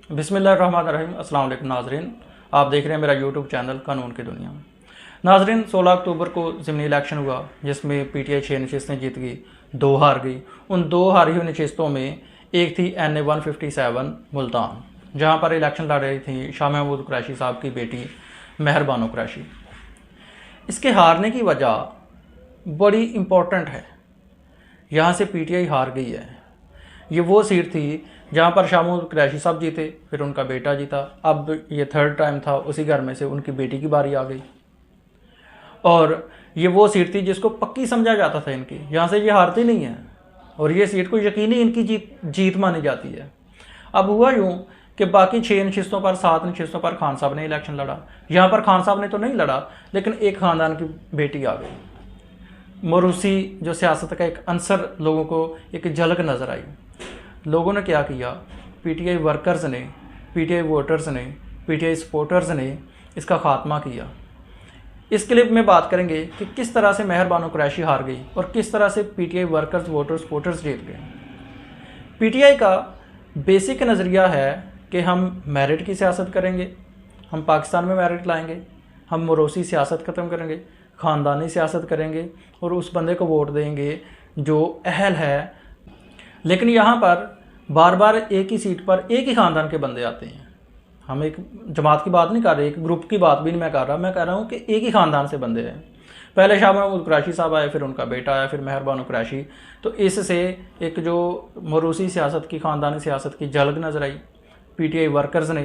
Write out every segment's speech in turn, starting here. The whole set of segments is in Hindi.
बिस्मिल्लाहिर्रहमानिर्रहीम। अस्सलाम वालेकुम नाजरीन, आप देख रहे हैं मेरा यूट्यूब चैनल कानून की दुनिया। नाजरीन, 16 अक्टूबर को ज़िमनी इलेक्शन हुआ जिसमें पीटीआई 6 नशिस्तें जीत गई, 2 हार गई। उन 2 हारी हुई नशिस्तों में एक थी NA 157 मुल्तान, जहां पर इलेक्शन लड़ रही थी शाह महमूद कुरैशी साहब की बेटी मेहर बानो कुरैशी। इसके हारने की वजह बड़ी इम्पोर्टेंट है। यहाँ से पीटीआई हार गई है। ये वो सीट थी जहाँ पर शाह महमूद कुरैशी साहब जीते, फिर उनका बेटा जीता। अब ये 3rd टाइम था, उसी घर में से उनकी बेटी की बारी आ गई। और ये वो सीट थी जिसको पक्की समझा जाता था इनकी, यहाँ से ये हारती नहीं है और ये सीट को यकीनी इनकी जीत मानी जाती है। अब हुआ यूँ कि बाकी 6 नशिस्तों पर 7 नशिस्तों पर खान साहब ने इलेक्शन लड़ा। यहाँ पर खान साहब ने तो नहीं लड़ा, लेकिन एक ख़ानदान की बेटी आ गई। मोरूसी जो सियासत का एक अंसर लोगों को एक झलक नज़र आई। लोगों ने क्या किया, पीटीआई वर्कर्स ने, पीटीआई वोटर्स ने, पीटीआई सपोर्टर्स ने इसका खात्मा किया। इस क्लिप में बात करेंगे कि किस तरह से मेहर बानो कुरैशी हार गई और किस तरह से पीटीआई वर्कर्स, वोटर्स, सपोर्टर्स जीत गए। पीटीआई का बेसिक नज़रिया है कि हम मेरिट की सियासत करेंगे, हम पाकिस्तान में मेरिट लाएंगे, हम मोरूसी सियासत ख़त्म करेंगे, ख़ानदानी सियासत करेंगे और उस बंदे को वोट देंगे जो अहल है। लेकिन यहाँ पर बार बार एक ही सीट पर एक ही ख़ानदान के बंदे आते हैं। हम एक जमात की बात नहीं कर रहे, एक ग्रुप की बात भी नहीं मैं कह रहा हूँ कि एक ही ख़ानदान से बंदे हैं। पहले शाह महमूद कुरैशी साहब आए, फिर उनका बेटा आया, फिर मेहर बानो कुरैशी। तो इससे एक जो मोरूसी सियासत की, ख़ानदानी सियासत की झलक नज़र आई। पीटीआई वर्कर्स ने,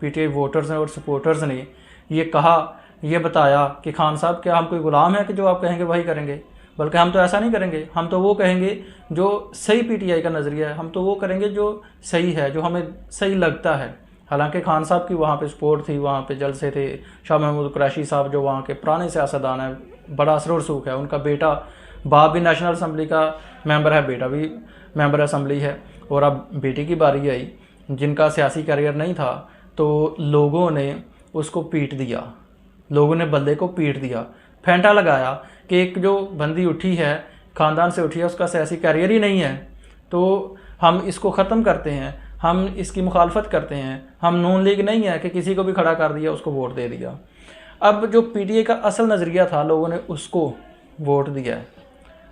पीटीआई वोटर्स ने और सपोर्टर्स ने ये कहा, ये बताया कि खान साहब क्या हम कोई ग़ुलाम है कि जो आप कहेंगे वही करेंगे, बल्कि हम तो ऐसा नहीं करेंगे। हम तो वो कहेंगे जो सही पीटीआई का नज़रिया है, हम तो वो करेंगे जो सही है, जो हमें सही लगता है। हालांकि खान साहब की वहाँ पे सपोर्ट थी, वहाँ पे जलसे थे। शाह महमूद कुरैशी साहब जो वहाँ के पुराने सियासतदान हैं, बड़ा असर रसूख है। उनका बेटा, बाप भी नेशनल असम्बली का मेंबर है, बेटा भी मेंबर असम्बली है। और अब बेटी की बारी आई जिनका सियासी करियर नहीं था, तो लोगों ने उसको पीट दिया, लोगों ने बल्ले को पीट दिया, फेंटा लगाया कि एक जो बंदी उठी है, ख़ानदान से उठी है, उसका सियासी कैरियर ही नहीं है, तो हम इसको ख़त्म करते हैं, हम इसकी मुखालफत करते हैं। हम नून लीग नहीं है कि किसी को भी खड़ा कर दिया, उसको वोट दे दिया। अब जो पीटीआई का असल नज़रिया था, लोगों ने उसको वोट दिया है।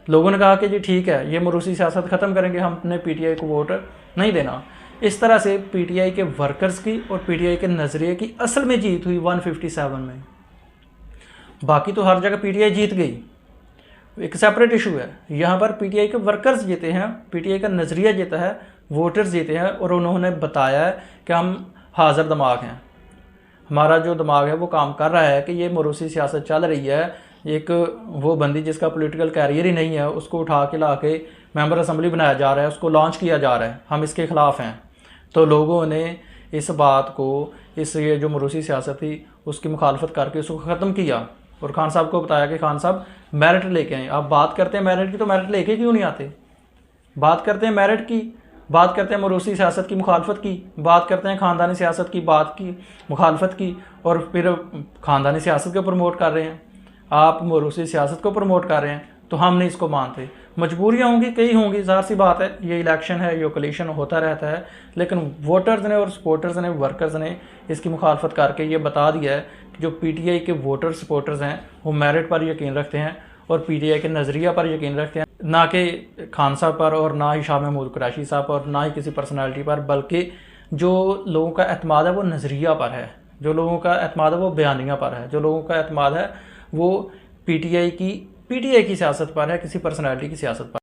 लोगों ने कहा कि जी ठीक है, ये मोरूसी सियासत ख़त्म करेंगे, हमने पीटीआई को वोट नहीं देना। इस तरह से पीटीआई के वर्कर्स की और पीटीआई के नज़रिए की असल में जीत हुई 157 में। बाकी तो हर जगह पीटीआई जीत गई, एक सेपरेट इशू है। यहाँ पर पीटीआई के वर्कर्स जीते हैं, पीटीआई का नज़रिया जीता है, वोटर्स जीते हैं और उन्होंने बताया है कि हम हाज़िर दिमाग हैं, हमारा जो दिमाग है वो काम कर रहा है कि ये मोरूसी सियासत चल रही है। एक वो बंदी जिसका पॉलिटिकल कैरियर ही नहीं है, उसको उठा के ला के मेंबर असम्बली बनाया जा रहा है, उसको लॉन्च किया जा रहा है, हम इसके ख़िलाफ़ हैं। तो लोगों ने इस बात को, इस ये जो मोरूसी सियासत थी उसकी मुखालफत करके उसको ख़त्म किया और खान साहब को बताया कि खान साहब मेरिट लेके आए। आप बात करते हैं मेरिट की, तो मेरिट लेके क्यों नहीं आते? बात करते हैं मेरिट की, बात करते हैं मोरूसी सियासत की मुखालफत की, बात करते हैं ख़ानदानी सियासत की बात की मुखालफत की, और फिर ख़ानदानी सियासत को प्रमोट कर रहे हैं। आप मोरूसी सियासत को प्रमोट कर रहे हैं, तो हम नहीं इसको मानते। मजबूरियाँ होंगी, कई होंगी, ज़ाहिर सी बात है, ये इलेक्शन है, ये कोलिशन होता रहता है। लेकिन वोटर्स ने और सपोर्टर्स ने, वर्कर्स ने इसकी मुखालफत करके ये बता दिया है कि जो पीटीआई के वोटर सपोर्टर्स हैं वो मेरिट पर यकीन रखते हैं और पीटीआई के नज़रिया पर यकीन रखते हैं, ना कि खान साहब पर और ना ही शाह महमूद कुरैशी साहब पर और ना ही किसी पर्सनैलिटी पर, बल्कि जो लोगों का एतमाद है वो नज़रिया पर है, जो लोगों का एतमाद है वो बयानिया पर है, जो लोगों का एतमाद है वो पीटीआई की सियासत पर है, किसी पर्सनैलिटी की सियासत पर।